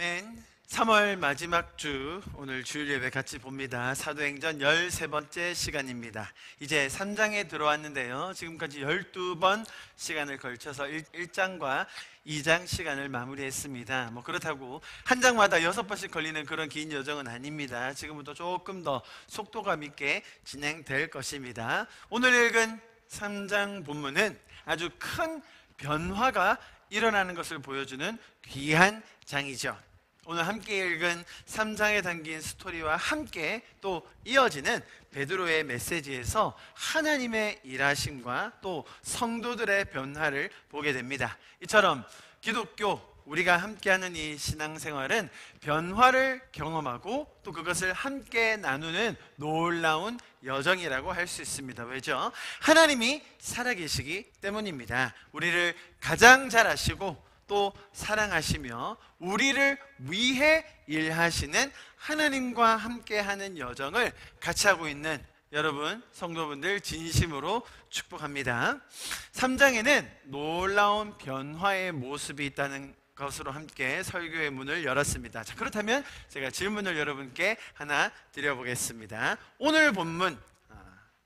아멘. 3월 마지막 주, 오늘 주일 예배 같이 봅니다. 사도행전 13번째 시간입니다. 이제 3장에 들어왔는데요, 지금까지 12번 시간을 걸쳐서 1장과 2장 시간을 마무리했습니다. 그렇다고 한 장마다 6번씩 걸리는 그런 긴 여정은 아닙니다. 지금부터 조금 더 속도감 있게 진행될 것입니다. 오늘 읽은 3장 본문은 아주 큰 변화가 일어나는 것을 보여주는 귀한 장이죠. 오늘 함께 읽은 3장에 담긴 스토리와 함께 또 이어지는 베드로의 메시지에서 하나님의 일하심과 또 성도들의 변화를 보게 됩니다. 이처럼 기독교, 우리가 함께하는 이 신앙생활은 변화를 경험하고 또 그것을 함께 나누는 놀라운 여정이라고 할 수 있습니다. 왜죠? 하나님이 살아계시기 때문입니다. 우리를 가장 잘 아시고 또 사랑하시며 우리를 위해 일하시는 하나님과 함께하는 여정을 같이 하고 있는 여러분 성도분들 진심으로 축복합니다. 3장에는 놀라운 변화의 모습이 있다는 것으로 함께 설교의 문을 열었습니다. 자, 그렇다면 제가 질문을 여러분께 하나 드려보겠습니다. 오늘 본문,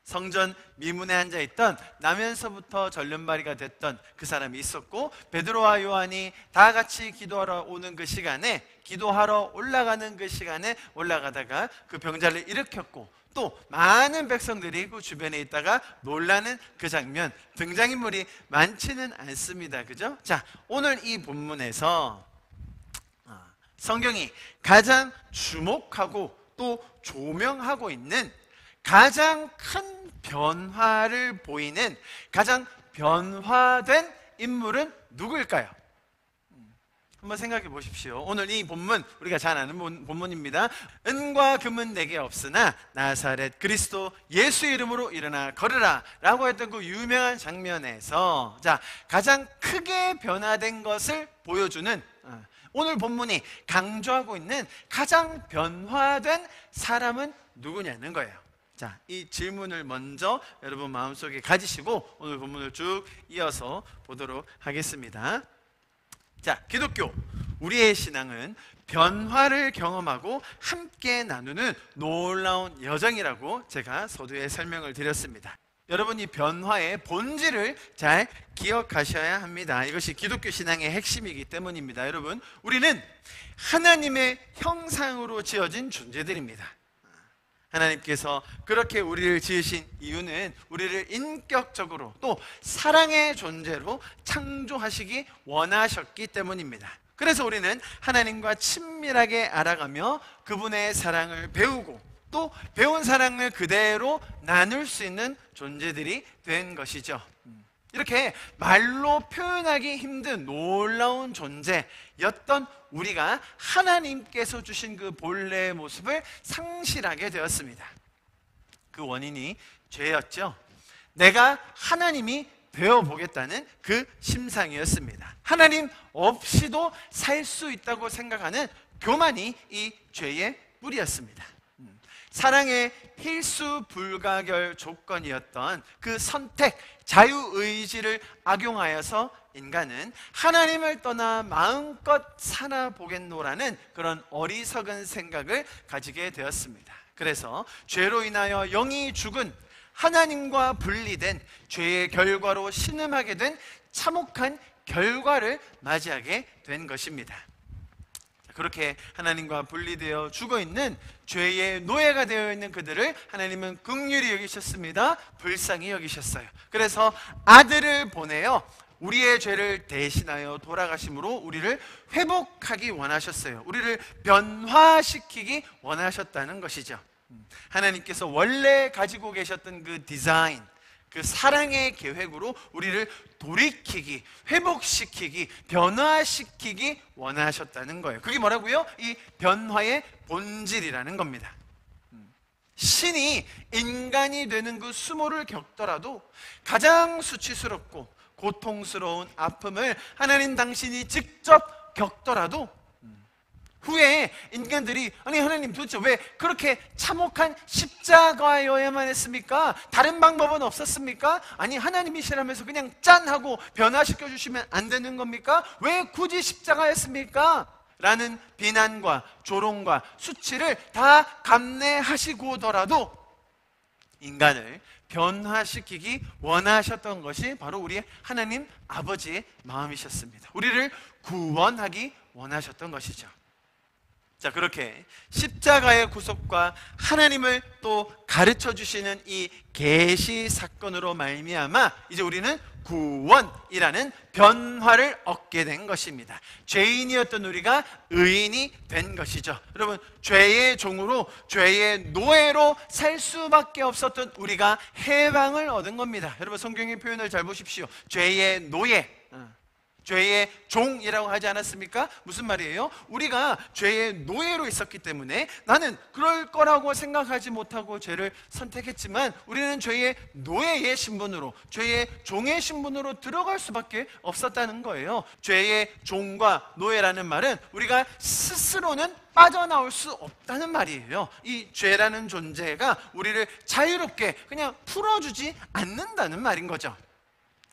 성전 미문에 앉아있던 나면서부터 절름발이가 됐던 그 사람이 있었고, 베드로와 요한이 다 같이 기도하러 오는 그 시간에, 기도하러 올라가는 그 시간에 올라가다가 그 병자를 일으켰고, 또 많은 백성들이 그 주변에 있다가 놀라는 그 장면, 등장인물이 많지는 않습니다. 그죠? 자, 오늘 이 본문에서 성경이 가장 주목하고 또 조명하고 있는 가장 큰 변화를 보이는 가장 변화된 인물은 누구일까요? 한번 생각해 보십시오. 오늘 이 본문, 우리가 잘 아는 본문입니다. 은과 금은 내게 없으나 나사렛 그리스도 예수 이름으로 일어나 걸으라 라고 했던 그 유명한 장면에서, 자, 가장 크게 변화된 것을 보여주는, 오늘 본문이 강조하고 있는 가장 변화된 사람은 누구냐는 거예요. 자, 이 질문을 먼저 여러분 마음속에 가지시고 오늘 본문을 쭉 이어서 보도록 하겠습니다. 자, 기독교, 우리의 신앙은 변화를 경험하고 함께 나누는 놀라운 여정이라고 제가 서두에 설명을 드렸습니다. 여러분, 이 변화의 본질을 잘 기억하셔야 합니다. 이것이 기독교 신앙의 핵심이기 때문입니다. 여러분, 우리는 하나님의 형상으로 지어진 존재들입니다. 하나님께서 그렇게 우리를 지으신 이유는 우리를 인격적으로 또 사랑의 존재로 창조하시기 원하셨기 때문입니다. 그래서 우리는 하나님과 친밀하게 알아가며 그분의 사랑을 배우고 또 배운 사랑을 그대로 나눌 수 있는 존재들이 된 것이죠. 이렇게 말로 표현하기 힘든 놀라운 존재였던 우리가 하나님께서 주신 그 본래의 모습을 상실하게 되었습니다. 그 원인이 죄였죠. 내가 하나님이 되어보겠다는 그 심상이었습니다. 하나님 없이도 살 수 있다고 생각하는 교만이 이 죄의 뿌리였습니다. 사랑의 필수 불가결 조건이었던 그 선택, 자유의지를 악용하여서 인간은 하나님을 떠나 마음껏 살아보겠노라는 그런 어리석은 생각을 가지게 되었습니다. 그래서 죄로 인하여 영이 죽은, 하나님과 분리된 죄의 결과로 신음하게 된 참혹한 결과를 맞이하게 된 것입니다. 그렇게 하나님과 분리되어 죽어있는 죄의 노예가 되어 있는 그들을 하나님은 긍휼히 여기셨습니다. 불쌍히 여기셨어요. 그래서 아들을 보내어 우리의 죄를 대신하여 돌아가심으로 우리를 회복하기 원하셨어요. 우리를 변화시키기 원하셨다는 것이죠. 하나님께서 원래 가지고 계셨던 그 디자인, 그 사랑의 계획으로 우리를 돌이키기, 회복시키기, 변화시키기 원하셨다는 거예요. 그게 뭐라고요? 이 변화의 본질이라는 겁니다. 신이 인간이 되는 그 수모를 겪더라도 가장 수치스럽고 고통스러운 아픔을 하나님 당신이 직접 겪더라도 후에 인간들이, 아니 하나님 도대체 왜 그렇게 참혹한 십자가여야만 했습니까? 다른 방법은 없었습니까? 아니 하나님이시라면서 그냥 짠 하고 변화시켜 주시면 안 되는 겁니까? 왜 굳이 십자가였습니까? 라는 비난과 조롱과 수치를 다 감내하시고더라도 인간을 변화시키기 원하셨던 것이 바로 우리 하나님 아버지의 마음이셨습니다. 우리를 구원하기 원하셨던 것이죠. 자, 그렇게 십자가의 구속과 하나님을 또 가르쳐 주시는 이 계시 사건으로 말미암아 이제 우리는 구원이라는 변화를 얻게 된 것입니다. 죄인이었던 우리가 의인이 된 것이죠. 여러분, 죄의 종으로, 죄의 노예로 살 수밖에 없었던 우리가 해방을 얻은 겁니다. 여러분, 성경의 표현을 잘 보십시오. 죄의 노예, 죄의 종이라고 하지 않았습니까? 무슨 말이에요? 우리가 죄의 노예로 있었기 때문에 나는 그럴 거라고 생각하지 못하고 죄를 선택했지만 우리는 죄의 노예의 신분으로, 죄의 종의 신분으로 들어갈 수밖에 없었다는 거예요. 죄의 종과 노예라는 말은 우리가 스스로는 빠져나올 수 없다는 말이에요. 이 죄라는 존재가 우리를 자유롭게 그냥 풀어주지 않는다는 말인 거죠.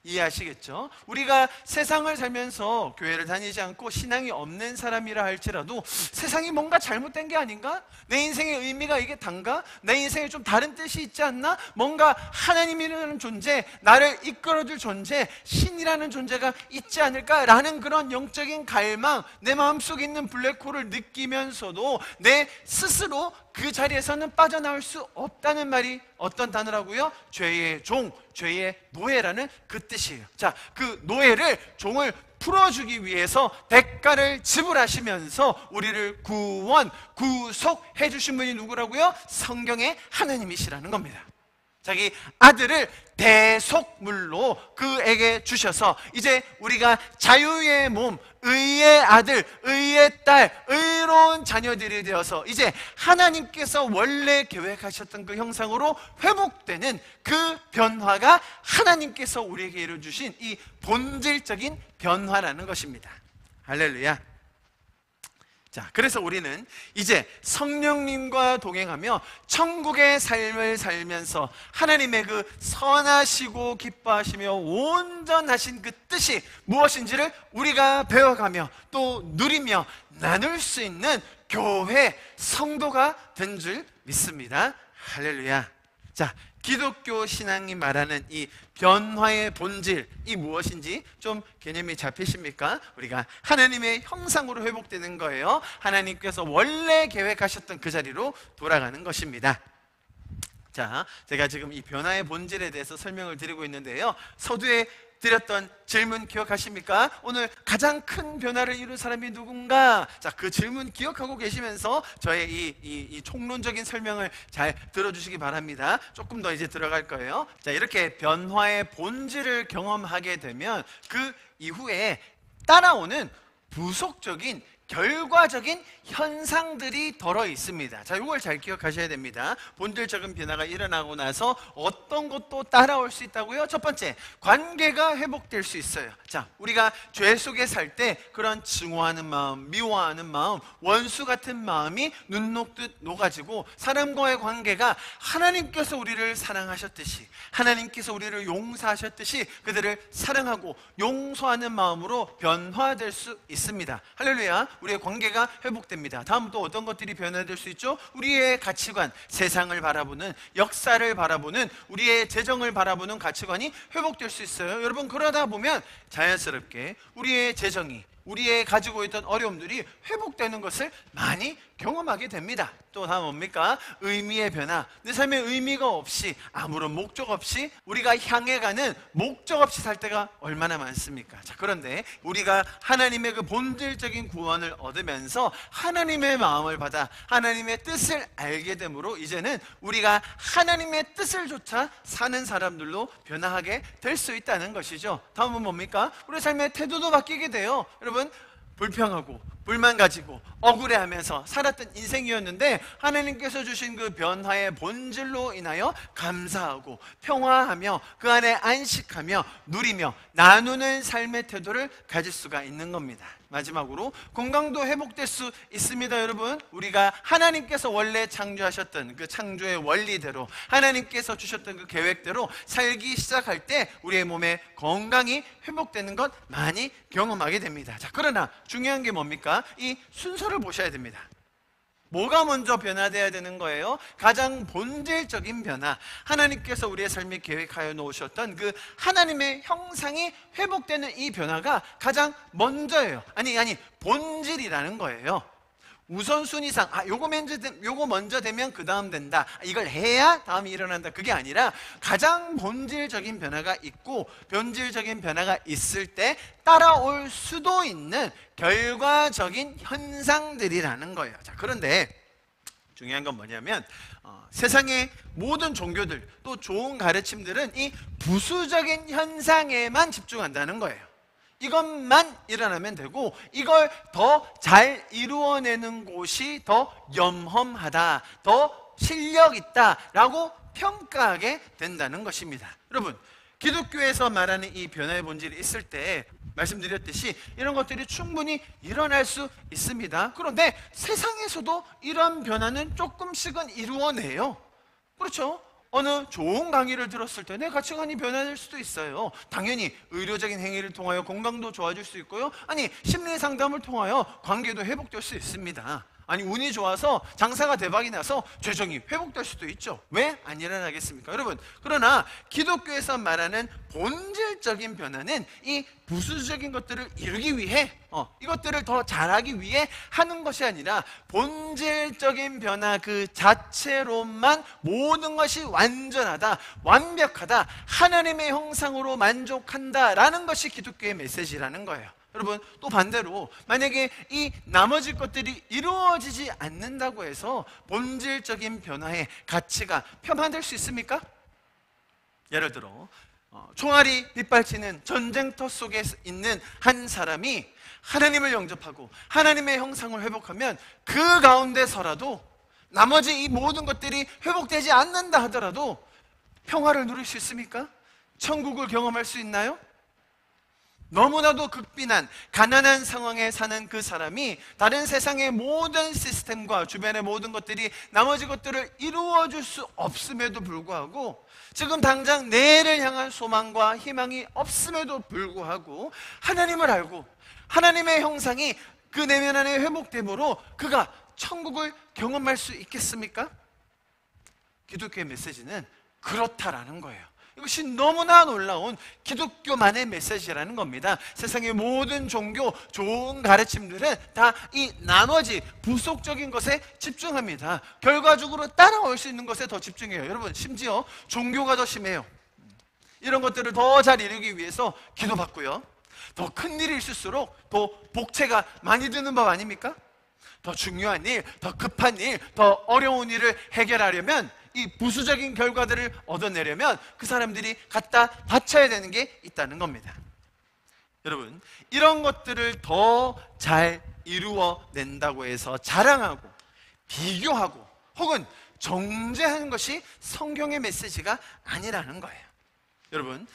이해하시겠죠? 우리가 세상을 살면서 교회를 다니지 않고 신앙이 없는 사람이라 할지라도 세상이 뭔가 잘못된 게 아닌가? 내 인생의 의미가 이게 단가? 내 인생에 좀 다른 뜻이 있지 않나? 뭔가 하나님이라는 존재, 나를 이끌어줄 존재, 신이라는 존재가 있지 않을까라는 그런 영적인 갈망, 내 마음속에 있는 블랙홀을 느끼면서도 내 스스로 그 자리에서는 빠져나올 수 없다는 말이 어떤 단어라고요? 죄의 종, 죄의 노예라는 그 뜻이에요. 자, 그 노예를, 종을 풀어주기 위해서 대가를 지불하시면서 우리를 구원, 구속해 주신 분이 누구라고요? 성경의 하나님이시라는 겁니다. 자기 아들을 대속물로 그에게 주셔서 이제 우리가 자유의 몸, 의의 아들, 의의 딸, 의로운 자녀들이 되어서 이제 하나님께서 원래 계획하셨던 그 형상으로 회복되는 그 변화가 하나님께서 우리에게 이루어주신 이 본질적인 변화라는 것입니다. 할렐루야. 자, 그래서 우리는 이제 성령님과 동행하며 천국의 삶을 살면서 하나님의 그 선하시고 기뻐하시며 온전하신 그 뜻이 무엇인지를 우리가 배워가며 또 누리며 나눌 수 있는 교회, 성도가 된 줄 믿습니다. 할렐루야. 자, 기독교 신앙이 말하는 이 변화의 본질이 무엇인지 좀 개념이 잡히십니까? 우리가 하나님의 형상으로 회복되는 거예요. 하나님께서 원래 계획하셨던 그 자리로 돌아가는 것입니다. 자, 제가 지금 이 변화의 본질에 대해서 설명을 드리고 있는데요. 서두에 드렸던 질문 기억하십니까? 오늘 가장 큰 변화를 이룬 사람이 누군가? 자, 그 질문 기억하고 계시면서 저의 이 총론적인 설명을 잘 들어주시기 바랍니다. 조금 더 이제 들어갈 거예요. 자, 이렇게 변화의 본질을 경험하게 되면 그 이후에 따라오는 부속적인 결과적인 현상들이 덜어 있습니다. 자, 이걸 잘 기억하셔야 됩니다. 본질적인 변화가 일어나고 나서 어떤 것도 따라올 수 있다고요? 첫 번째, 관계가 회복될 수 있어요. 자, 우리가 죄 속에 살 때 그런 증오하는 마음, 미워하는 마음, 원수 같은 마음이 눈 녹듯 녹아지고 사람과의 관계가 하나님께서 우리를 사랑하셨듯이, 하나님께서 우리를 용서하셨듯이 그들을 사랑하고 용서하는 마음으로 변화될 수 있습니다. 할렐루야. 우리의 관계가 회복됩니다. 다음 또 어떤 것들이 변화될 수 있죠? 우리의 가치관, 세상을 바라보는, 역사를 바라보는, 우리의 재정을 바라보는 가치관이 회복될 수 있어요. 여러분, 그러다 보면 자연스럽게 우리의 재정이, 우리의 가지고 있던 어려움들이 회복되는 것을 많이 경험하게 됩니다. 또 다음 뭡니까? 의미의 변화. 내 삶에 의미가 없이, 아무런 목적 없이 우리가 향해 가는 목적 없이 살 때가 얼마나 많습니까? 자, 그런데 우리가 하나님의 그 본질적인 구원을 얻으면서 하나님의 마음을 받아 하나님의 뜻을 알게 되므로 이제는 우리가 하나님의 뜻을 조차 사는 사람들로 변화하게 될 수 있다는 것이죠. 다음은 뭡니까? 우리 삶의 태도도 바뀌게 돼요. 여러분, 불평하고 불만 가지고 억울해하면서 살았던 인생이었는데 하나님께서 주신 그 변화의 본질로 인하여 감사하고 평화하며 그 안에 안식하며 누리며 나누는 삶의 태도를 가질 수가 있는 겁니다. 마지막으로 건강도 회복될 수 있습니다. 여러분, 우리가 하나님께서 원래 창조하셨던 그 창조의 원리대로, 하나님께서 주셨던 그 계획대로 살기 시작할 때 우리의 몸에 건강이 회복되는 것 많이 경험하게 됩니다. 자, 그러나 중요한 게 뭡니까? 이 순서를 보셔야 됩니다. 뭐가 먼저 변화되어야 되는 거예요? 가장 본질적인 변화, 하나님께서 우리의 삶에 계획하여 놓으셨던 그 하나님의 형상이 회복되는 이 변화가 가장 먼저예요. 본질이라는 거예요. 우선순위상 요거 먼저 되면 그 다음 된다, 이걸 해야 다음이 일어난다, 그게 아니라 가장 본질적인 변화가 있고, 본질적인 변화가 있을 때 따라올 수도 있는 결과적인 현상들이라는 거예요. 자, 그런데 중요한 건 뭐냐면 세상의 모든 종교들, 또 좋은 가르침들은 이 부수적인 현상에만 집중한다는 거예요. 이것만 일어나면 되고, 이걸 더 잘 이루어내는 곳이 더 염험하다, 더 실력 있다라고 평가하게 된다는 것입니다. 여러분, 기독교에서 말하는 이 변화의 본질이 있을 때 말씀드렸듯이 이런 것들이 충분히 일어날 수 있습니다. 그런데 세상에서도 이런 변화는 조금씩은 이루어내요. 그렇죠? 어느 좋은 강의를 들었을 때 내 가치관이 변화될 수도 있어요. 당연히 의료적인 행위를 통하여 건강도 좋아질 수 있고요, 심리 상담을 통하여 관계도 회복될 수 있습니다. 운이 좋아서 장사가 대박이 나서 재정이 회복될 수도 있죠. 왜 안 일어나겠습니까? 여러분, 그러나 기독교에서 말하는 본질적인 변화는 이 부수적인 것들을 이루기 위해, 이것들을 더 잘하기 위해 하는 것이 아니라 본질적인 변화 그 자체로만 모든 것이 완전하다, 완벽하다, 하나님의 형상으로 만족한다라는 것이 기독교의 메시지라는 거예요. 여러분, 또 반대로 만약에 이 나머지 것들이 이루어지지 않는다고 해서 본질적인 변화의 가치가 폄하될 수 있습니까? 예를 들어 총알이 빗발치는 전쟁터 속에 있는 한 사람이 하나님을 영접하고 하나님의 형상을 회복하면 그 가운데서라도 나머지 이 모든 것들이 회복되지 않는다 하더라도 평화를 누릴 수 있습니까? 천국을 경험할 수 있나요? 너무나도 극빈한 가난한 상황에 사는 그 사람이 다른 세상의 모든 시스템과 주변의 모든 것들이 나머지 것들을 이루어줄 수 없음에도 불구하고, 지금 당장 내일을 향한 소망과 희망이 없음에도 불구하고 하나님을 알고 하나님의 형상이 그 내면 안에 회복됨으로 그가 천국을 경험할 수 있겠습니까? 기독교의 메시지는 그렇다라는 거예요. 이것이 너무나 놀라운 기독교만의 메시지라는 겁니다. 세상의 모든 종교, 좋은 가르침들은 다 이 나머지 부속적인 것에 집중합니다. 결과적으로 따라올 수 있는 것에 더 집중해요. 여러분, 심지어 종교가 더 심해요. 이런 것들을 더 잘 이루기 위해서 기도받고요, 더 큰 일이 있을수록 더 복채가 많이 드는 법 아닙니까? 더 중요한 일, 더 급한 일, 더 어려운 일을 해결하려면, 이 부수적인 결과들을 얻어내려면 그 사람들이 갖다 바쳐야 되는 게 있다는 겁니다. 여러분, 이런 것들을 더 잘 이루어낸다고 해서 자랑하고 비교하고 혹은 정죄하는 것이 성경의 메시지가 아니라는 거예요. 여러분,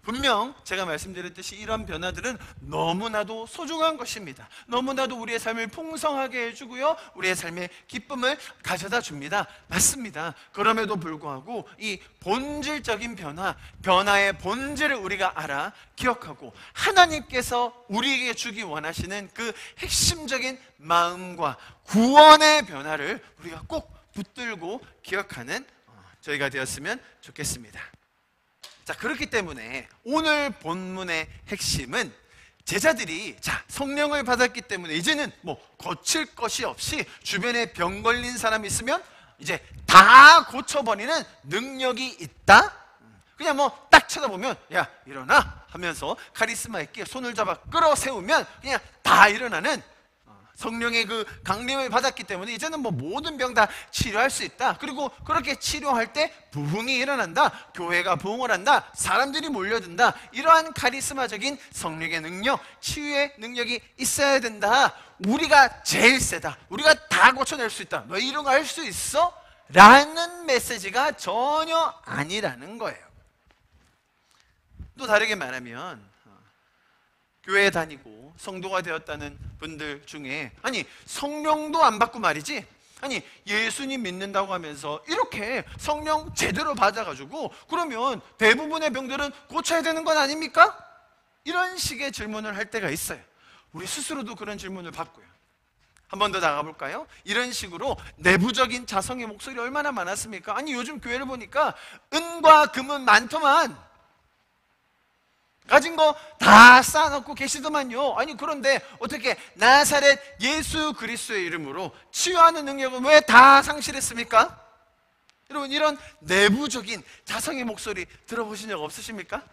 분명 제가 말씀드렸듯이 이런 변화들은 너무나도 소중한 것입니다. 너무나도 우리의 삶을 풍성하게 해주고요, 우리의 삶의 기쁨을 가져다 줍니다. 맞습니다. 그럼에도 불구하고 이 본질적인 변화의 본질을 우리가 알아 기억하고 하나님께서 우리에게 주기 원하시는 그 핵심적인 마음과 구원의 변화를 우리가 꼭 붙들고 기억하는 저희가 되었으면 좋겠습니다. 자, 그렇기 때문에 오늘 본문의 핵심은 제자들이 성령을 받았기 때문에 이제는 고칠 것이 없이 주변에 병 걸린 사람이 있으면 이제 다 고쳐버리는 능력이 있다? 그냥 딱 쳐다보면 야, 일어나 하면서 카리스마 있게 손을 잡아 끌어세우면 그냥 다 일어나는, 성령의 그 강림을 받았기 때문에 이제는 모든 병 다 치료할 수 있다. 그리고 그렇게 치료할 때 부흥이 일어난다. 교회가 부흥을 한다. 사람들이 몰려든다. 이러한 카리스마적인 성령의 능력, 치유의 능력이 있어야 된다. 우리가 제일 세다. 우리가 다 고쳐낼 수 있다. 너 이런 거 할 수 있어? 라는 메시지가 전혀 아니라는 거예요. 또 다르게 말하면 교회 다니고 성도가 되었다는 분들 중에 아니 성령도 안 받고 말이지, 아니 예수님 믿는다고 하면서 이렇게 성령 제대로 받아가지고 그러면 대부분의 병들은 고쳐야 되는 건 아닙니까? 이런 식의 질문을 할 때가 있어요. 우리 스스로도 그런 질문을 받고요. 한 번 더 나가볼까요? 이런 식으로 내부적인 자성의 목소리 얼마나 많았습니까? 아니 요즘 교회를 보니까 은과 금은 많더만, 가진 거 다 쌓아놓고 계시더만요. 아니 그런데 어떻게 나사렛 예수 그리스도의 이름으로 치유하는 능력은 왜 다 상실했습니까? 여러분, 이런 내부적인 자성의 목소리 들어보신 적 없으십니까?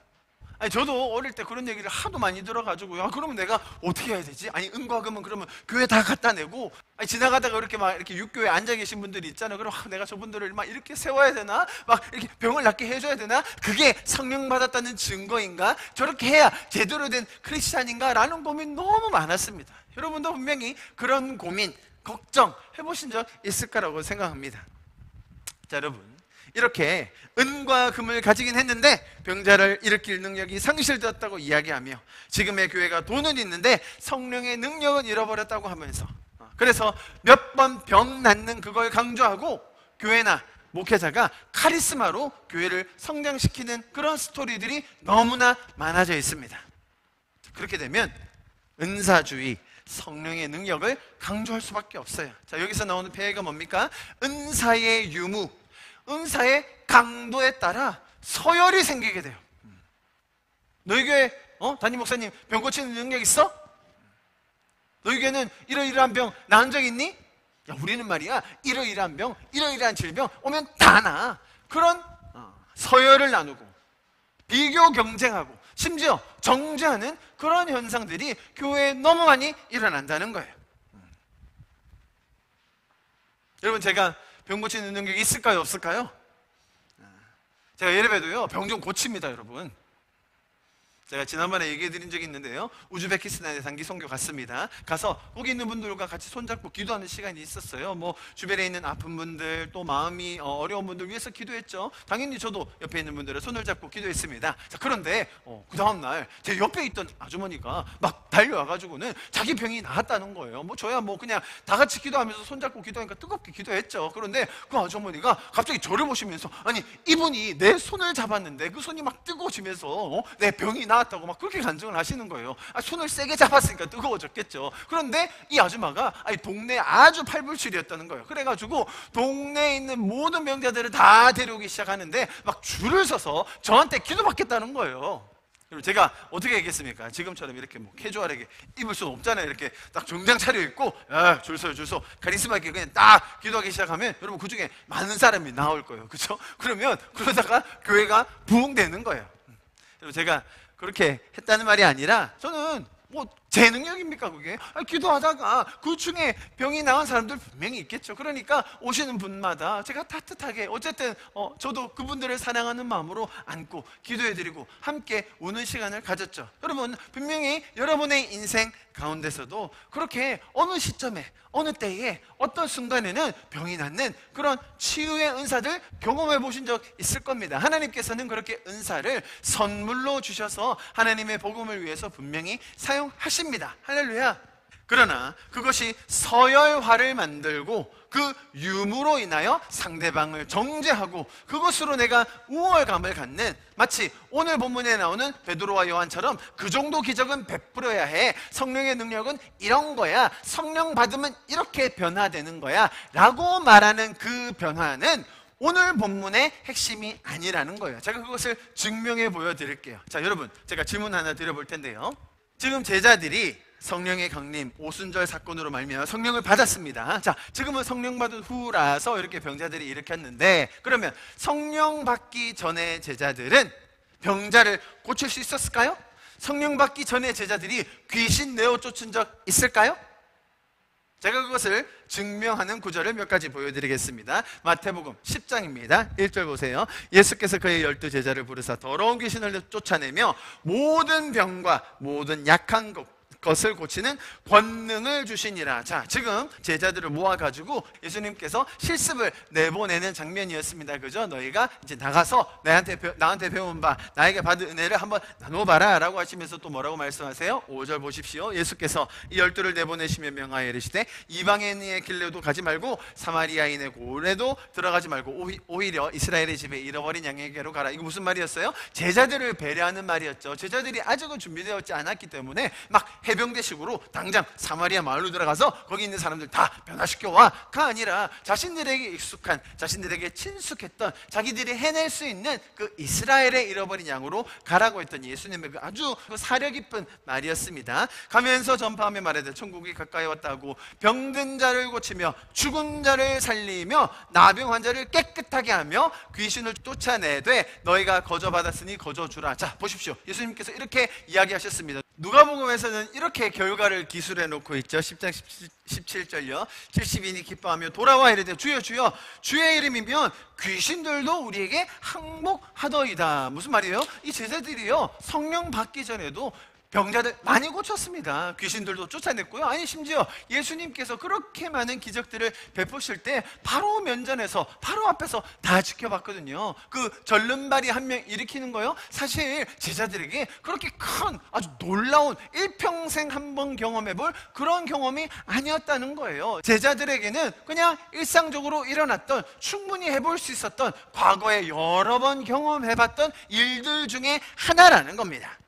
아니 저도 어릴 때 그런 얘기를 하도 많이 들어가지고, 야 그러면 내가 어떻게 해야 되지? 아니 은과 금은 그러면 교회 다 갖다 내고, 아니 지나가다가 이렇게 막 이렇게 육교에 앉아 계신 분들이 있잖아요. 그럼 내가 저분들을 막 이렇게 세워야 되나? 막 이렇게 병을 낫게 해줘야 되나? 그게 성령 받았다는 증거인가? 저렇게 해야 제대로 된 크리스찬인가? 라는 고민 너무 많았습니다. 여러분도 분명히 그런 고민, 걱정 해보신 적 있을 거라고 생각합니다. 자 여러분, 이렇게 은과 금을 가지긴 했는데 병자를 일으킬 능력이 상실되었다고 이야기하며, 지금의 교회가 돈은 있는데 성령의 능력은 잃어버렸다고 하면서, 그래서 몇 번 병 낫는 그걸 강조하고 교회나 목회자가 카리스마로 교회를 성장시키는 그런 스토리들이 너무나 많아져 있습니다. 그렇게 되면 은사주의, 성령의 능력을 강조할 수밖에 없어요. 자 여기서 나오는 폐해가 뭡니까? 은사의 유무, 은사의 강도에 따라 서열이 생기게 돼요. 너희 교회 담임 목사님 병 고치는 능력 있어? 너희 교회는 이러이러한 병 나은 적 있니? 야 우리는 말이야 이러이러한 병, 이러이러한 질병 오면 다 나. 그런 서열을 나누고 비교 경쟁하고 심지어 정죄하는 그런 현상들이 교회에 너무 많이 일어난다는 거예요. 여러분, 제가 병 고치는 능력이 있을까요? 없을까요? 제가 예배도요 병 좀 고칩니다. 여러분, 제가 지난번에 얘기해 드린 적이 있는데요, 우즈베키스탄에 단기 선교 갔습니다. 가서 거기 있는 분들과 같이 손잡고 기도하는 시간이 있었어요. 뭐 주변에 있는 아픈 분들, 또 마음이 어려운 분들 위해서 기도했죠. 당연히 저도 옆에 있는 분들의 손을 잡고 기도했습니다. 자, 그런데 그 다음날 제 옆에 있던 아주머니가 막 달려와가지고는 자기 병이 나았다는 거예요. 뭐 저야 뭐 그냥 다 같이 기도하면서 손잡고 기도하니까 뜨겁게 기도했죠. 그런데 그 아주머니가 갑자기 저를 보시면서, 아니 이분이 내 손을 잡았는데 그 손이 막 뜨거워지면서 내 병이 나았다고 막 그렇게 간증을 하시는 거예요. 손을 세게 잡았으니까 뜨거워졌겠죠. 그런데 이 아줌마가 동네 아주 팔불출이었다는 거예요. 그래가지고 동네에 있는 모든 병자들을 다 데려오기 시작하는데 막 줄을 서서 저한테 기도받겠다는 거예요. 제가 어떻게 했겠습니까? 지금처럼 이렇게 뭐 캐주얼하게 입을 수는 없잖아요. 이렇게 딱 정장 차려입고 줄 서요, 줄 서. 카리스마 있게 그냥 딱 기도하기 시작하면 여러분 그 중에 많은 사람이 나올 거예요. 그렇죠? 그러면 그러다가 교회가 부흥되는 거예요. 제가 그렇게 했다는 말이 아니라, 저는 뭐 제 능력입니까 그게? 기도하다가 그 중에 병이 나은 사람들 분명히 있겠죠. 그러니까 오시는 분마다 제가 따뜻하게 어쨌든 저도 그분들을 사랑하는 마음으로 안고 기도해드리고 함께 우는 시간을 가졌죠. 여러분, 분명히 여러분의 인생 가운데서도 그렇게 어느 시점에, 어느 때에, 어떤 순간에는 병이 낫는 그런 치유의 은사들 경험해 보신 적 있을 겁니다. 하나님께서는 그렇게 은사를 선물로 주셔서 하나님의 복음을 위해서 분명히 사용하십니다. 할렐루야. 그러나 그것이 서열화를 만들고 그 유무로 인하여 상대방을 정죄하고 그것으로 내가 우월감을 갖는, 마치 오늘 본문에 나오는 베드로와 요한처럼 그 정도 기적은 베풀어야 해, 성령의 능력은 이런 거야, 성령 받으면 이렇게 변화되는 거야 라고 말하는 그 변화는 오늘 본문의 핵심이 아니라는 거예요. 제가 그것을 증명해 보여드릴게요. 자 여러분, 제가 질문 하나 드려볼 텐데요, 지금 제자들이 성령의 강림, 오순절 사건으로 말미암아 성령을 받았습니다. 자, 지금은 성령 받은 후라서 이렇게 병자들이 일으켰는데, 그러면 성령 받기 전에 제자들은 병자를 고칠 수 있었을까요? 성령 받기 전에 제자들이 귀신 내어 쫓은 적 있을까요? 제가 그것을 증명하는 구절을 몇 가지 보여드리겠습니다. 마태복음 10장입니다. 1절 보세요. 예수께서 그의 12제자를 부르사 더러운 귀신을 쫓아내며 모든 병과 모든 약한 것, 것을 고치는 권능을 주시니라. 자, 지금 제자들을 모아가지고 예수님께서 실습을 내보내는 장면이었습니다. 그죠? 너희가 이제 나가서 나한테 배운 바, 나에게 받은 은혜를 한번 나눠봐라 라고 하시면서 또 뭐라고 말씀하세요? 5절 보십시오. 예수께서 이 12를 내보내시며 명하여 이르시되 이방인의 길로도 가지 말고 사마리아인의 고래도 들어가지 말고 오히려 이스라엘의 집에 잃어버린 양에게로 가라. 이거 무슨 말이었어요? 제자들을 배려하는 말이었죠. 제자들이 아직은 준비되었지 않았기 때문에 막 해병대식으로 당장 사마리아 마을로 들어가서 거기 있는 사람들 다 변화시켜와가 아니라 자신들에게 익숙한, 자신들에게 친숙했던, 자기들이 해낼 수 있는 그 이스라엘의 잃어버린 양으로 가라고 했던 예수님의 그 아주 사려 깊은 말이었습니다. 가면서 전파하며 말하되 천국이 가까이 왔다고 병든 자를 고치며 죽은 자를 살리며 나병 환자를 깨끗하게 하며 귀신을 쫓아내되 너희가 거저 받았으니 거저 주라. 자, 보십시오. 예수님께서 이렇게 이야기하셨습니다. 누가복음에서는 이렇게 결과를 기술해 놓고 있죠. 10장 17절요. 70인이 기뻐하며 돌아와 이르되 주여 주여 주의 이름이면 귀신들도 우리에게 항복하더이다. 무슨 말이에요? 이 제자들이요, 성령 받기 전에도 병자들 많이 고쳤습니다. 귀신들도 쫓아냈고요. 아니, 심지어 예수님께서 그렇게 많은 기적들을 베푸실 때 바로 면전에서, 바로 앞에서 다 지켜봤거든요. 그 절름발이 한 명 일으키는 거요, 사실 제자들에게 그렇게 큰, 아주 놀라운, 일평생 한 번 경험해볼 그런 경험이 아니었다는 거예요. 제자들에게는 그냥 일상적으로 일어났던, 충분히 해볼 수 있었던, 과거에 여러 번 경험해봤던 일들 중에 하나라는 겁니다.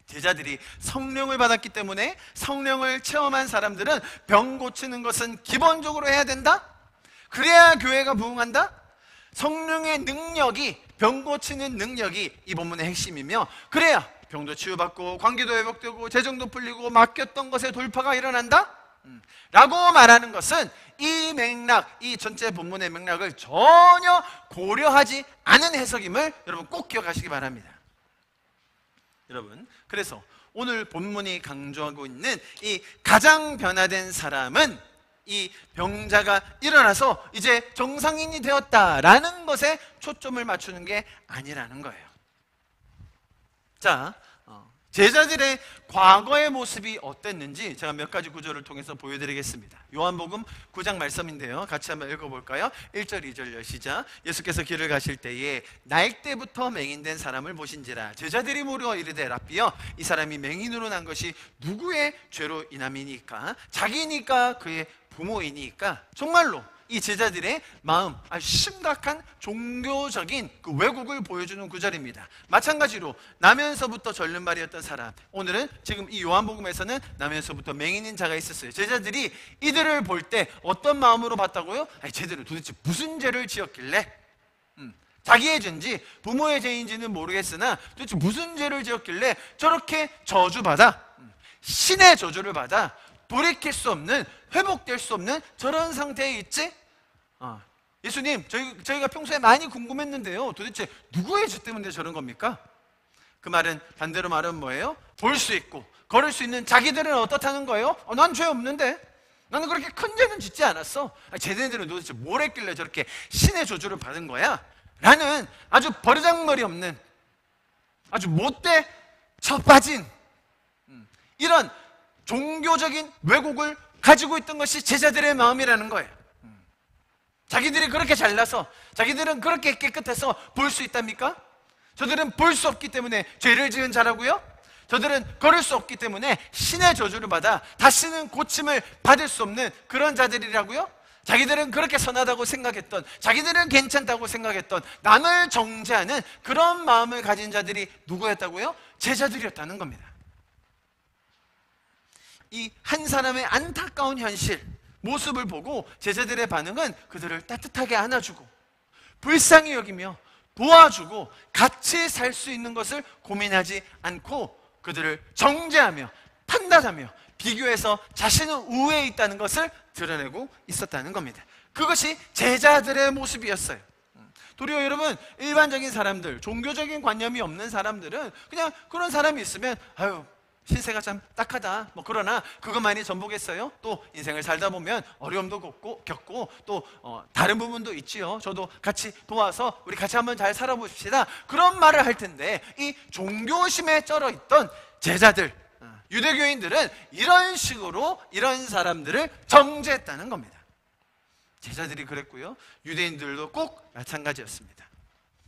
제자들이 성령을 받았기 때문에 성령을 체험한 사람들은 병 고치는 것은 기본적으로 해야 된다? 그래야 교회가 부흥한다? 성령의 능력이, 병 고치는 능력이 이 본문의 핵심이며, 그래야 병도 치유받고 관계도 회복되고 재정도 풀리고 막혔던 것에 돌파가 일어난다? 라고 말하는 것은 이 맥락, 이 전체 본문의 맥락을 전혀 고려하지 않은 해석임을 여러분 꼭 기억하시기 바랍니다. 여러분, 그래서 오늘 본문이 강조하고 있는 이 가장 변화된 사람은 이 병자가 일어나서 이제 정상인이 되었다라는 것에 초점을 맞추는 게 아니라는 거예요. 자, 제자들의 과거의 모습이 어땠는지 제가 몇 가지 구절을 통해서 보여드리겠습니다. 요한복음 9장 말씀인데요, 같이 한번 읽어볼까요? 1절 2절요. 시작. 예수께서 길을 가실 때에 날 때부터 맹인된 사람을 보신지라. 제자들이 물어 이르되 랍비여, 이 사람이 맹인으로 난 것이 누구의 죄로 인함이니까? 자기니까 그의 부모이니까? 정말로 이 제자들의 마음, 아주 심각한 종교적인 그 왜곡을 보여주는 구절입니다. 마찬가지로 나면서부터 절름발이었던 사람, 오늘은 지금 이 요한복음에서는 나면서부터 맹인인 자가 있었어요. 제자들이 이들을 볼 때 어떤 마음으로 봤다고요? 아니, 쟤들은 도대체 무슨 죄를 지었길래, 자기의 죄인지 부모의 죄인지는 모르겠으나 도대체 무슨 죄를 지었길래 저렇게 저주받아, 신의 저주를 받아 돌이킬 수 없는, 회복될 수 없는 저런 상태에 있지? 예수님, 저희가 평소에 많이 궁금했는데요, 도대체 누구의 죄 때문에 저런 겁니까? 그 말은, 반대로 말은 뭐예요? 볼 수 있고 걸을 수 있는 자기들은 어떻다는 거예요? 난 죄 없는데, 나는 그렇게 큰 죄는 짓지 않았어. 쟤네들은 도대체 뭘 했길래 저렇게 신의 저주를 받은 거야? 라는 아주 버르장머리 없는, 아주 못돼 처빠진 이런 종교적인 왜곡을 가지고 있던 것이 제자들의 마음이라는 거예요. 자기들이 그렇게 잘나서, 자기들은 그렇게 깨끗해서 볼 수 있답니까? 저들은 볼 수 없기 때문에 죄를 지은 자라고요? 저들은 걸을 수 없기 때문에 신의 저주를 받아 다시는 고침을 받을 수 없는 그런 자들이라고요? 자기들은 그렇게 선하다고 생각했던, 자기들은 괜찮다고 생각했던, 남을 정죄하는 그런 마음을 가진 자들이 누구였다고요? 제자들이었다는 겁니다. 이 한 사람의 안타까운 현실, 모습을 보고 제자들의 반응은 그들을 따뜻하게 안아주고 불쌍히 여기며 도와주고 같이 살 수 있는 것을 고민하지 않고 그들을 정죄하며 판단하며 비교해서 자신은 우위에 있다는 것을 드러내고 있었다는 겁니다. 그것이 제자들의 모습이었어요. 도리어 여러분, 일반적인 사람들, 종교적인 관념이 없는 사람들은 그냥 그런 사람이 있으면 아유, 신세가 참 딱하다, 뭐 그러나 그것만이 전부겠어요? 또 인생을 살다 보면 어려움도 겪고 또 다른 부분도 있지요. 저도 같이 도와서 우리 같이 한번 잘 살아봅시다, 그런 말을 할 텐데, 이 종교심에 쩔어 있던 제자들, 유대교인들은 이런 식으로 이런 사람들을 정죄했다는 겁니다. 제자들이 그랬고요, 유대인들도 꼭 마찬가지였습니다.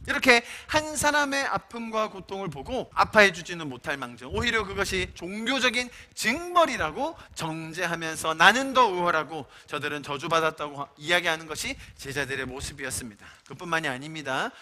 이렇게 한 사람의 아픔과 고통을 보고 아파해 주지는 못할 망정, 오히려 그것이 종교적인 징벌이라고 정죄하면서 나는 더 우월하고 저들은 저주받았다고 이야기하는 것이 제자들의 모습이었습니다. 그뿐만이 아닙니다.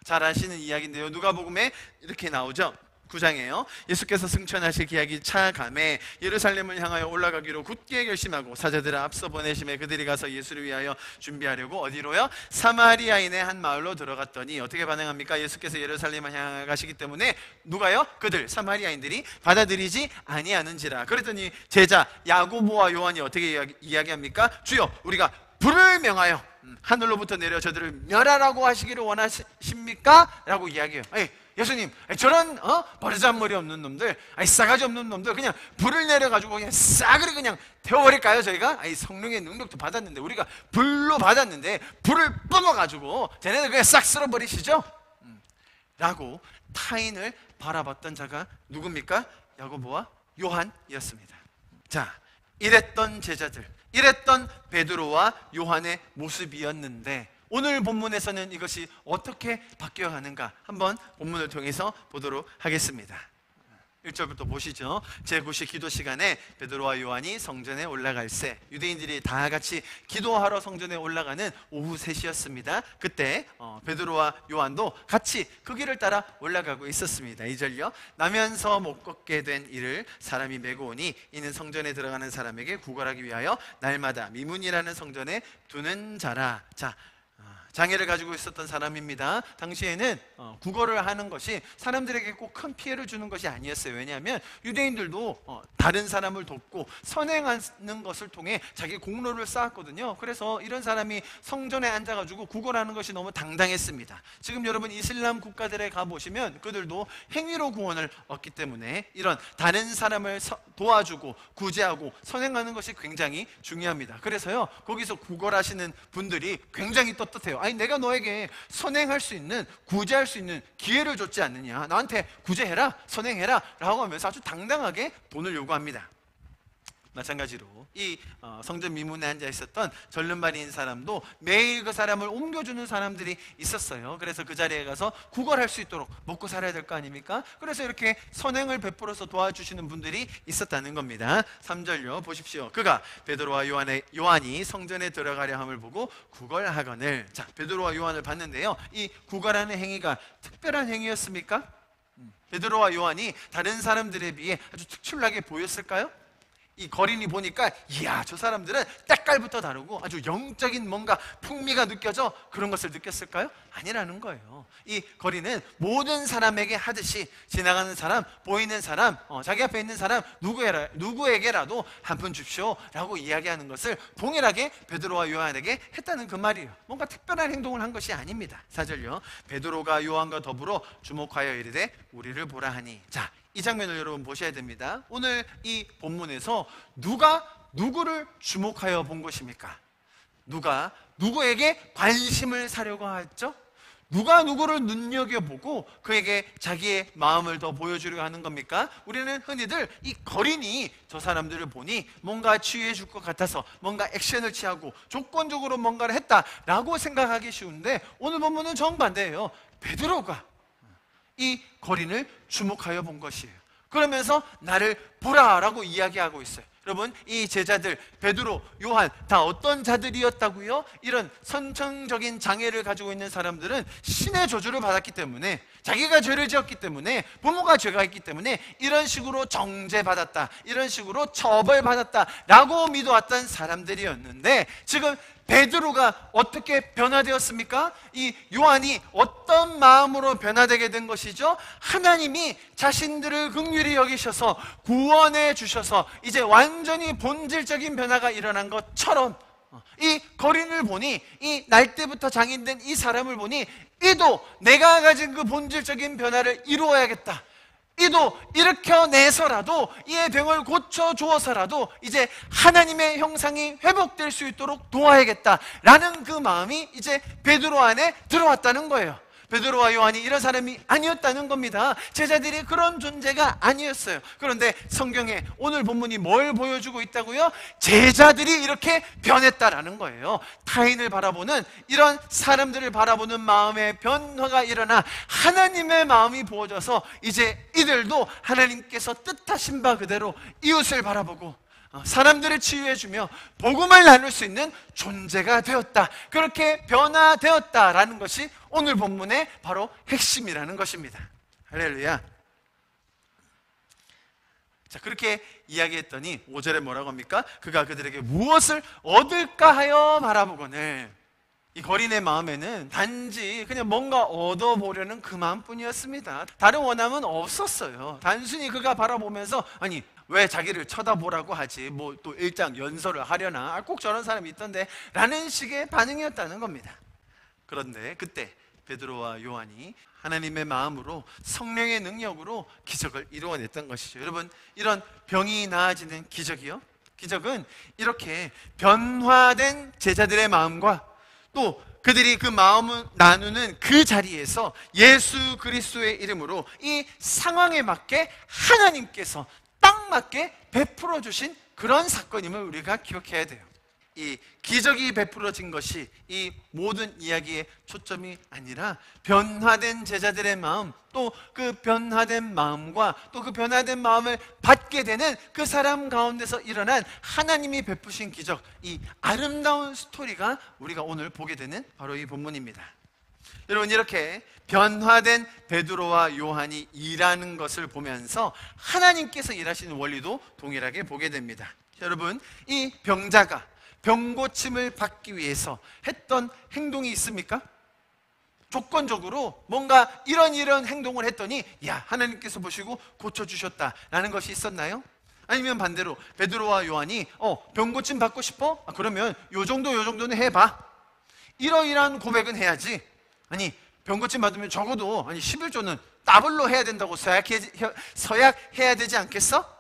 잘 아시는 이야기인데요, 누가복음에 이렇게 나오죠. 9장이에요. 예수께서 승천하실 기약이 차감에 예루살렘을 향하여 올라가기로 굳게 결심하고 사제들을 앞서 보내심에 그들이 가서 예수를 위하여 준비하려고 어디로요? 사마리아인의 한 마을로 들어갔더니 어떻게 반응합니까? 예수께서 예루살렘을 향해 가시기 때문에 누가요? 그들 사마리아인들이 받아들이지 아니하는지라. 그랬더니 제자 야고보와 요한이 어떻게 이야기합니까? 주여, 우리가 불을 명하여 하늘로부터 내려 저들을 멸하라고 하시기를 원하십니까? 라고 이야기해요. 예수님, 저런 버르장머리 없는 놈들, 싸가지 없는 놈들 그냥 불을 내려가지고 그냥 싸그리 그냥 태워버릴까요? 저희가 성령의 능력도 받았는데, 우리가 불로 받았는데 불을 뿜어가지고 쟤네들 그냥 싹 쓸어버리시죠? 라고 타인을 바라봤던 자가 누굽니까? 야고보와 요한이었습니다. 자, 이랬던 제자들, 이랬던 베드로와 요한의 모습이었는데 오늘 본문에서는 이것이 어떻게 바뀌어가는가 한번 본문을 통해서 보도록 하겠습니다. 1절부터 보시죠. 제9시 기도 시간에 베드로와 요한이 성전에 올라갈새, 유대인들이 다 같이 기도하러 성전에 올라가는 오후 3시였습니다. 그때 베드로와 요한도 같이 그 길을 따라 올라가고 있었습니다. 2절요. 나면서 못 걷게 된 이를 사람이 메고 오니 이는 성전에 들어가는 사람에게 구걸하기 위하여 날마다 미문이라는 성전에 두는 자라. 자, 장애를 가지고 있었던 사람입니다. 당시에는 구걸을 하는 것이 사람들에게 꼭 큰 피해를 주는 것이 아니었어요. 왜냐하면 유대인들도 다른 사람을 돕고 선행하는 것을 통해 자기 공로를 쌓았거든요. 그래서 이런 사람이 성전에 앉아가지고 구걸하는 것이 너무 당당했습니다. 지금 여러분 이슬람 국가들에 가보시면 그들도 행위로 구원을 얻기 때문에 이런 다른 사람을 도와주고 구제하고 선행하는 것이 굉장히 중요합니다. 그래서요, 거기서 구걸하시는 분들이 굉장히 떳떳해요. 아니, 내가 너에게 선행할 수 있는, 구제할 수 있는 기회를 줬지 않느냐, 나한테 구제해라, 선행해라 라고 하면서 아주 당당하게 돈을 요구합니다. 마찬가지로 이 성전 미문에 앉아 있었던 절름발이인 사람도 매일 그 사람을 옮겨주는 사람들이 있었어요. 그래서 그 자리에 가서 구걸할 수 있도록 먹고 살아야 될 거 아닙니까? 그래서 이렇게 선행을 베풀어서 도와주시는 분들이 있었다는 겁니다. 3절요 보십시오. 그가 베드로와 요한이 성전에 들어가려 함을 보고 구걸하거늘. 자, 베드로와 요한을 봤는데요, 이 구걸하는 행위가 특별한 행위였습니까? 베드로와 요한이 다른 사람들에 비해 아주 특출나게 보였을까요? 이 거린이 보니까 이야, 저 사람들은 때깔부터 다르고 아주 영적인 뭔가 풍미가 느껴져, 그런 것을 느꼈을까요? 아니라는 거예요. 이 거린은 모든 사람에게 하듯이 지나가는 사람, 보이는 사람, 자기 앞에 있는 사람 누구에게라도 한 푼 줍시오 라고 이야기하는 것을 동일하게 베드로와 요한에게 했다는 그 말이에요. 뭔가 특별한 행동을 한 것이 아닙니다. 4절요. 베드로가 요한과 더불어 주목하여 이르되 우리를 보라 하니. 자, 이 장면을 여러분 보셔야 됩니다. 오늘 이 본문에서 누가 누구를 주목하여 본 것입니까? 누가 누구에게 관심을 사려고 했죠? 누가 누구를 눈여겨보고 그에게 자기의 마음을 더 보여주려 하는 겁니까? 우리는 흔히들 이 거린이 저 사람들을 보니 뭔가 치유해 줄 것 같아서 뭔가 액션을 취하고 조건적으로 뭔가를 했다라고 생각하기 쉬운데, 오늘 본문은 정반대예요. 베드로가 이 거린을 주목하여 본 것이에요. 그러면서 나를 보라라고 이야기하고 있어요. 여러분, 이 제자들 베드로, 요한 다 어떤 자들이었다고요? 이런 선천적인 장애를 가지고 있는 사람들은 신의 저주를 받았기 때문에, 자기가 죄를 지었기 때문에, 부모가 죄가 있기 때문에 이런 식으로 정죄받았다, 이런 식으로 처벌받았다라고 믿어왔던 사람들이었는데, 지금 베드로가 어떻게 변화되었습니까? 이 요한이 어떤 마음으로 변화되게 된 것이죠? 하나님이 자신들을 긍휼히 여기셔서 구원해 주셔서 이제 완전히 본질적인 변화가 일어난 것처럼 이 거린을 보니, 이 날 때부터 장인된 이 사람을 보니 이도 내가 가진 그 본질적인 변화를 이루어야겠다, 이도 일으켜내서라도 이의 병을 고쳐주어서라도 이제 하나님의 형상이 회복될 수 있도록 도와야겠다라는 그 마음이 이제 베드로 안에 들어왔다는 거예요. 베드로와 요한이 이런 사람이 아니었다는 겁니다. 제자들이 그런 존재가 아니었어요. 그런데 성경에 오늘 본문이 뭘 보여주고 있다고요? 제자들이 이렇게 변했다라는 거예요. 타인을 바라보는, 이런 사람들을 바라보는 마음의 변화가 일어나 하나님의 마음이 부어져서 이제 이들도 하나님께서 뜻하신 바 그대로 이웃을 바라보고 사람들을 치유해주며 복음을 나눌 수 있는 존재가 되었다. 그렇게 변화되었다라는 것이 오늘 본문의 바로 핵심이라는 것입니다. 할렐루야. 자, 그렇게 이야기했더니 5절에 뭐라고 합니까? 그가 그들에게 무엇을 얻을까 하여 바라보거늘. 이 거린의 마음에는 단지 그냥 뭔가 얻어보려는 그 마음뿐이었습니다. 다른 원함은 없었어요. 단순히 그가 바라보면서, 아니 왜 자기를 쳐다보라고 하지, 뭐 또 일장 연설을 하려나, 꼭 저런 사람이 있던데 라는 식의 반응이었다는 겁니다. 그런데 그때 베드로와 요한이 하나님의 마음으로, 성령의 능력으로 기적을 이루어냈던 것이죠. 여러분, 이런 병이 나아지는 기적이요, 기적은 이렇게 변화된 제자들의 마음과 또 그들이 그 마음을 나누는 그 자리에서 예수 그리스도의 이름으로 이 상황에 맞게 하나님께서 딱 맞게 베풀어 주신 그런 사건임을 우리가 기억해야 돼요. 이 기적이 베풀어진 것이 이 모든 이야기의 초점이 아니라 변화된 제자들의 마음, 또 그 변화된 마음과 또 그 변화된 마음을 받게 되는 그 사람 가운데서 일어난 하나님이 베푸신 기적, 이 아름다운 스토리가 우리가 오늘 보게 되는 바로 이 본문입니다. 여러분, 이렇게 변화된 베드로와 요한이 일하는 것을 보면서 하나님께서 일하시는 원리도 동일하게 보게 됩니다. 여러분, 이 병자가 병고침을 받기 위해서 했던 행동이 있습니까? 조건적으로 뭔가 이런 행동을 했더니 야, 하나님께서 보시고 고쳐주셨다라는 것이 있었나요? 아니면 반대로 베드로와 요한이 병고침 받고 싶어? 그러면 요 정도는 해봐, 이러이러한 고백은 해야지. 아니 병고침 받으면 적어도 11조는 더블로 해야 된다고 서약해야 되지 않겠어?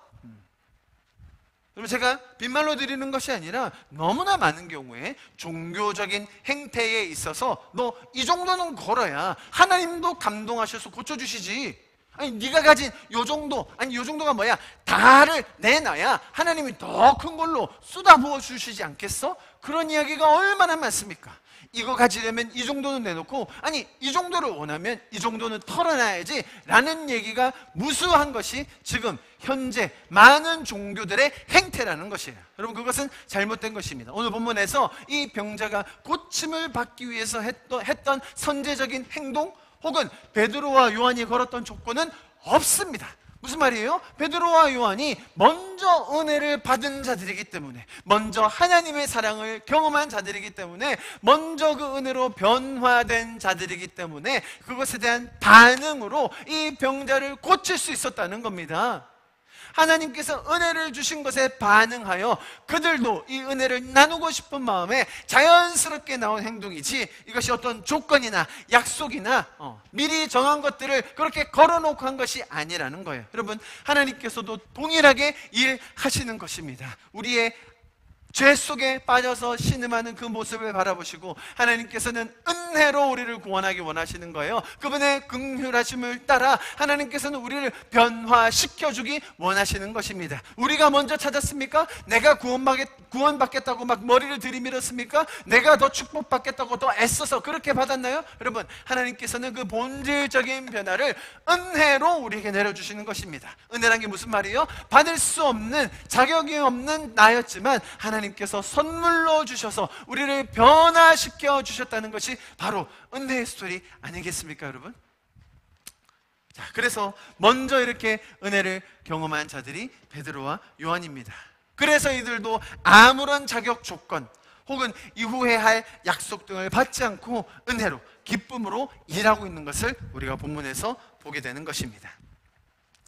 그러면 제가 빈말로 드리는 것이 아니라 너무나 많은 경우에 종교적인 행태에 있어서 너 이 정도는 걸어야 하나님도 감동하셔서 고쳐주시지. 아니 네가 가진 요 정도, 아니 요 정도가 뭐야, 다를 내놔야 하나님이 더 큰 걸로 쏟아부어 주시지 않겠어? 그런 이야기가 얼마나 많습니까? 이거 가지려면 이 정도는 내놓고, 아니 이 정도를 원하면 이 정도는 털어놔야지 라는 얘기가 무수한 것이 지금 현재 많은 종교들의 행태라는 것이에요. 여러분, 그것은 잘못된 것입니다. 오늘 본문에서 이 병자가 고침을 받기 위해서 했던 선제적인 행동, 혹은 베드로와 요한이 걸었던 조건은 없습니다. 무슨 말이에요? 베드로와 요한이 먼저 은혜를 받은 자들이기 때문에, 먼저 하나님의 사랑을 경험한 자들이기 때문에, 먼저 그 은혜로 변화된 자들이기 때문에 그것에 대한 반응으로 이 병자를 고칠 수 있었다는 겁니다. 하나님께서 은혜를 주신 것에 반응하여 그들도 이 은혜를 나누고 싶은 마음에 자연스럽게 나온 행동이지, 이것이 어떤 조건이나 약속이나 미리 정한 것들을 그렇게 걸어놓고 한 것이 아니라는 거예요. 여러분, 하나님께서도 동일하게 일하시는 것입니다. 우리의 죄 속에 빠져서 신음하는 그 모습을 바라보시고 하나님께서는 은혜로 우리를 구원하기 원하시는 거예요. 그분의 긍휼하심을 따라 하나님께서는 우리를 변화시켜주기 원하시는 것입니다. 우리가 먼저 찾았습니까? 내가 구원받겠다고 막 머리를 들이밀었습니까? 내가 더 축복받겠다고 더 애써서 그렇게 받았나요? 여러분, 하나님께서는 그 본질적인 변화를 은혜로 우리에게 내려주시는 것입니다. 은혜란 게 무슨 말이에요? 받을 수 없는, 자격이 없는 나였지만 하나님께서 선물로 주셔서 우리를 변화시켜 주셨다는 것이 바로 은혜의 스토리 아니겠습니까, 여러분? 자, 그래서 먼저 이렇게 은혜를 경험한 자들이 베드로와 요한입니다. 그래서 이들도 아무런 자격 조건 혹은 이후에 할 약속 등을 받지 않고 은혜로, 기쁨으로 일하고 있는 것을 우리가 본문에서 보게 되는 것입니다.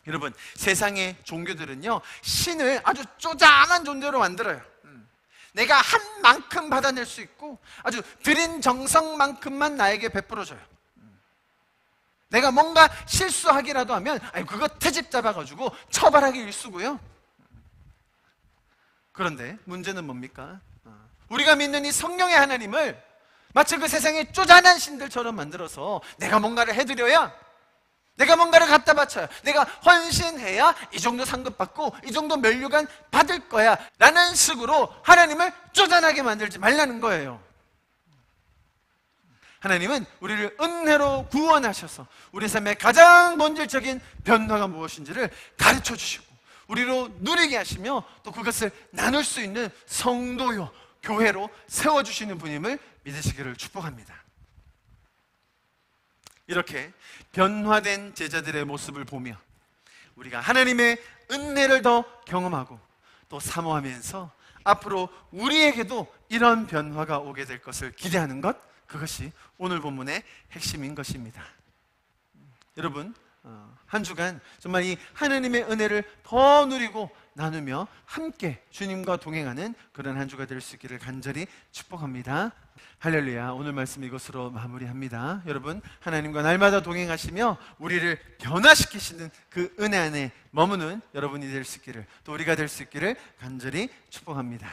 여러분, 세상의 종교들은요, 신을 아주 쪼잔한 존재로 만들어요. 내가 한 만큼 받아낼 수 있고 아주 드린 정성만큼만 나에게 베풀어줘요. 내가 뭔가 실수하기라도 하면 그거 트집 잡아가지고 처벌하기 일쑤고요. 그런데 문제는 뭡니까? 우리가 믿는 이 성령의 하나님을 마치 그 세상의 쪼잔한 신들처럼 만들어서 내가 뭔가를 해드려야, 내가 뭔가를 갖다 바쳐야, 내가 헌신해야 이 정도 상급받고 이 정도 면류관 받을 거야 라는 식으로 하나님을 쪼잔하게 만들지 말라는 거예요. 하나님은 우리를 은혜로 구원하셔서 우리 삶의 가장 본질적인 변화가 무엇인지를 가르쳐 주시고 우리로 누리게 하시며 또 그것을 나눌 수 있는 성도요, 교회로 세워주시는 분임을 믿으시기를 축복합니다. 이렇게 변화된 제자들의 모습을 보며 우리가 하나님의 은혜를 더 경험하고 또 사모하면서 앞으로 우리에게도 이런 변화가 오게 될 것을 기대하는 것, 그것이 오늘 본문의 핵심인 것입니다. 여러분, 한 주간 정말 이 하나님의 은혜를 더 누리고 나누며 함께 주님과 동행하는 그런 한 주가 될 수 있기를 간절히 축복합니다. 할렐루야. 오늘 말씀 이것으로 마무리합니다. 여러분, 하나님과 날마다 동행하시며 우리를 변화시키시는 그 은혜 안에 머무는 여러분이 될 수 있기를, 또 우리가 될 수 있기를 간절히 축복합니다.